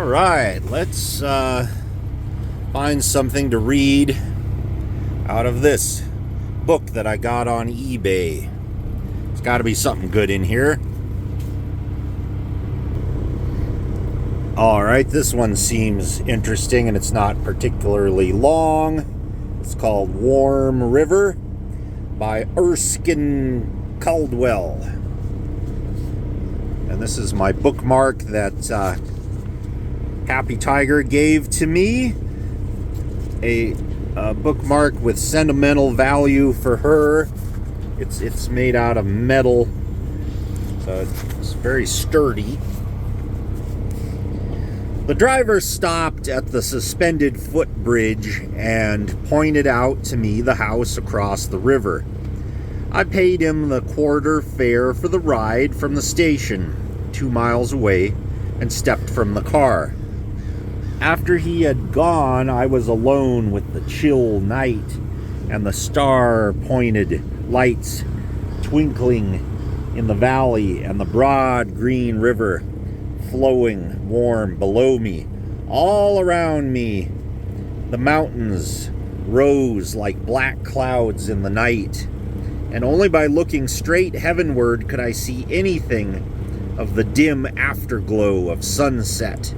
All right, let's find something to read out of this book that I got on eBay. It's got to be something good in here. All right, this one seems interesting and it's not particularly long. It's called Warm River by Erskine Caldwell. And this is my bookmark that Happy Tiger gave to me. A bookmark with sentimental value for her. It's made out of metal, so it's very sturdy. The driver stopped at the suspended footbridge and pointed out to me the house across the river. I paid him the quarter fare for the ride from the station, 2 miles away, and stepped from the car. After he had gone, I was alone with the chill night and the star-pointed lights twinkling in the valley and the broad green river flowing warm below me. All around me, the mountains rose like black clouds in the night, and only by looking straight heavenward could I see anything of the dim afterglow of sunset.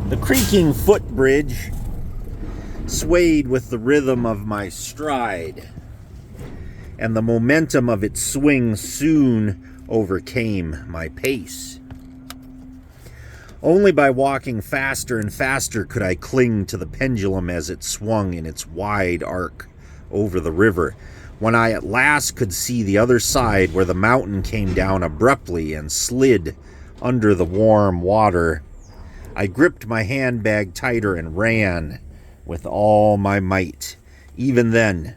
The creaking footbridge swayed with the rhythm of my stride, and the momentum of its swing soon overcame my pace. Only by walking faster and faster could I cling to the pendulum as it swung in its wide arc over the river. When I at last could see the other side, where the mountain came down abruptly and slid under the warm water, I gripped my handbag tighter and ran with all my might. Even then,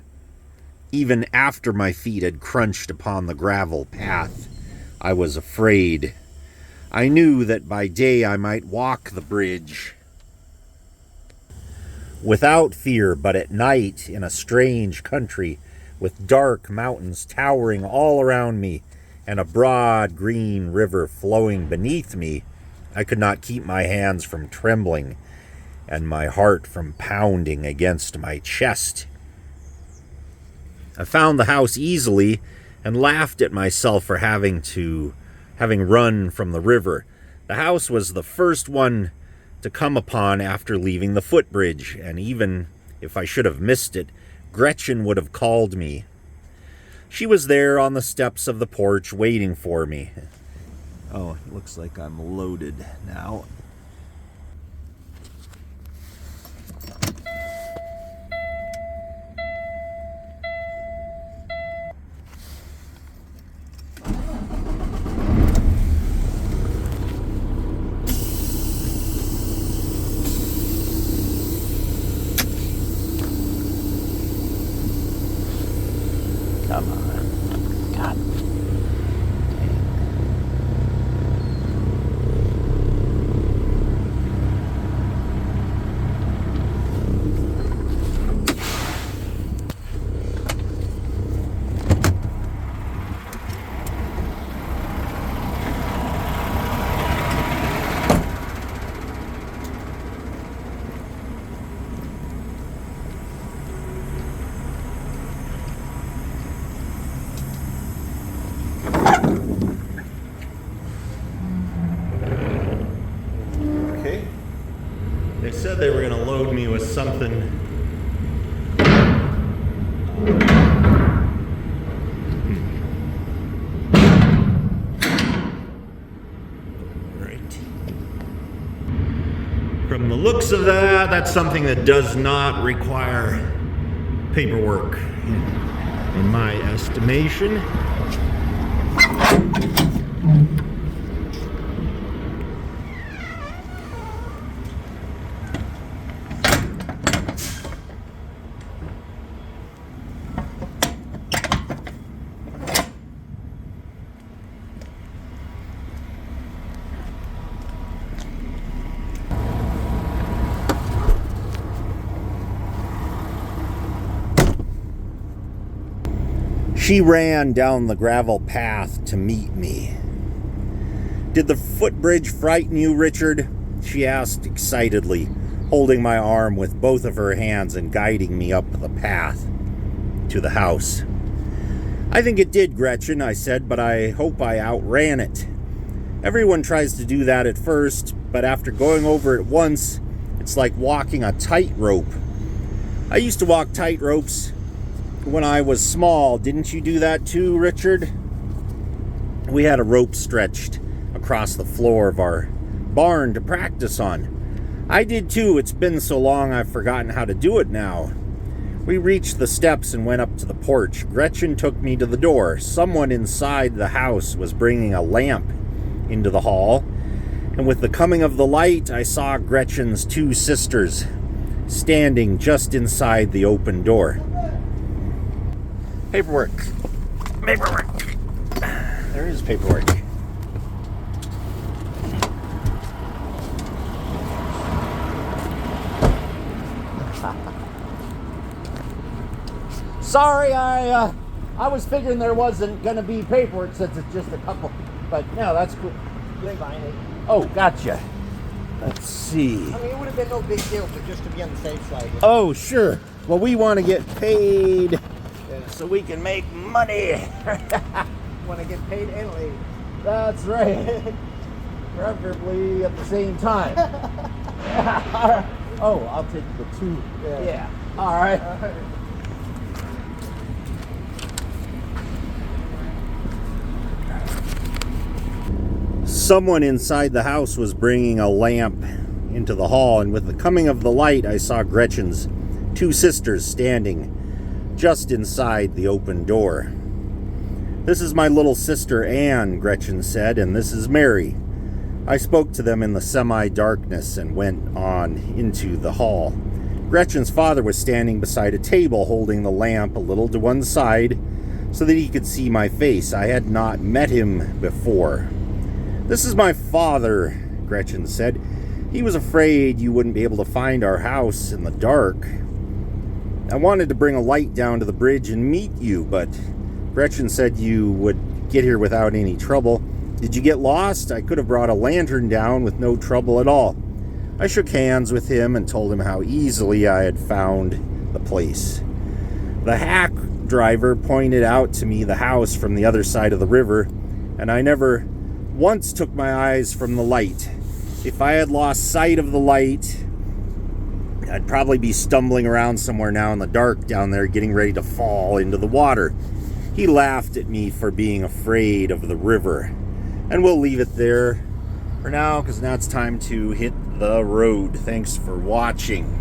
even after my feet had crunched upon the gravel path, I was afraid. I knew that by day I might walk the bridge without fear, but at night, in a strange country with dark mountains towering all around me and a broad green river flowing beneath me, I could not keep my hands from trembling and my heart from pounding against my chest. I found the house easily and laughed at myself for having run from the river. The house was the first one to come upon after leaving the footbridge, and even if I should have missed it, Gretchen would have called me. She was there on the steps of the porch waiting for me. Oh, it looks like I'm loaded now. Come on. God. Okay. They said they were going to load me with something. Right. From the looks of that, that's something that does not require paperwork, in my estimation. She ran down the gravel path to meet me. Did the footbridge frighten you, Richard? She asked excitedly, holding my arm with both of her hands and guiding me up the path to the house. I think it did, Gretchen, I said, but I hope I outran it. Everyone tries to do that at first, but after going over it once, it's like walking a tightrope. I used to walk tightropes when I was small. Didn't you do that too, Richard? We had a rope stretched across the floor of our barn to practice on. I did too. It's been so long I've forgotten how to do it now. We reached the steps and went up to the porch. Gretchen took me to the door. Someone inside the house was bringing a lamp into the hall, and with the coming of the light, I saw Gretchen's two sisters standing just inside the open door. Paperwork. There is paperwork. Sorry, I was figuring there wasn't going to be paperwork since it's just a couple, but no, that's cool. You ain't buying it. Oh, gotcha. Let's see. I mean, it would have been no big deal, but just to be on the safe side. Oh, sure. Well, we want to get paid so we can make money. Want to get paid and laid. That's right. Preferably at the same time. Oh, I'll take the two. Yeah. All right. Someone inside the house was bringing a lamp into the hall, and with the coming of the light, I saw Gretchen's two sisters standing just inside the open door. This is my little sister Anne, Gretchen said, and this is Mary. I spoke to them in the semi-darkness and went on into the hall. Gretchen's father was standing beside a table holding the lamp a little to one side so that he could see my face. I had not met him before. This is my father, Gretchen said. He was afraid you wouldn't be able to find our house in the dark. I wanted to bring a light down to the bridge and meet you, but Gretchen said you would get here without any trouble. Did you get lost? I could have brought a lantern down with no trouble at all. I shook hands with him and told him how easily I had found the place. The hack driver pointed out to me the house from the other side of the river, and I never once took my eyes from the light. If I had lost sight of the light, I'd probably be stumbling around somewhere now in the dark down there, getting ready to fall into the water. He laughed at me for being afraid of the river. And we'll leave it there for now, because now it's time to hit the road. Thanks for watching.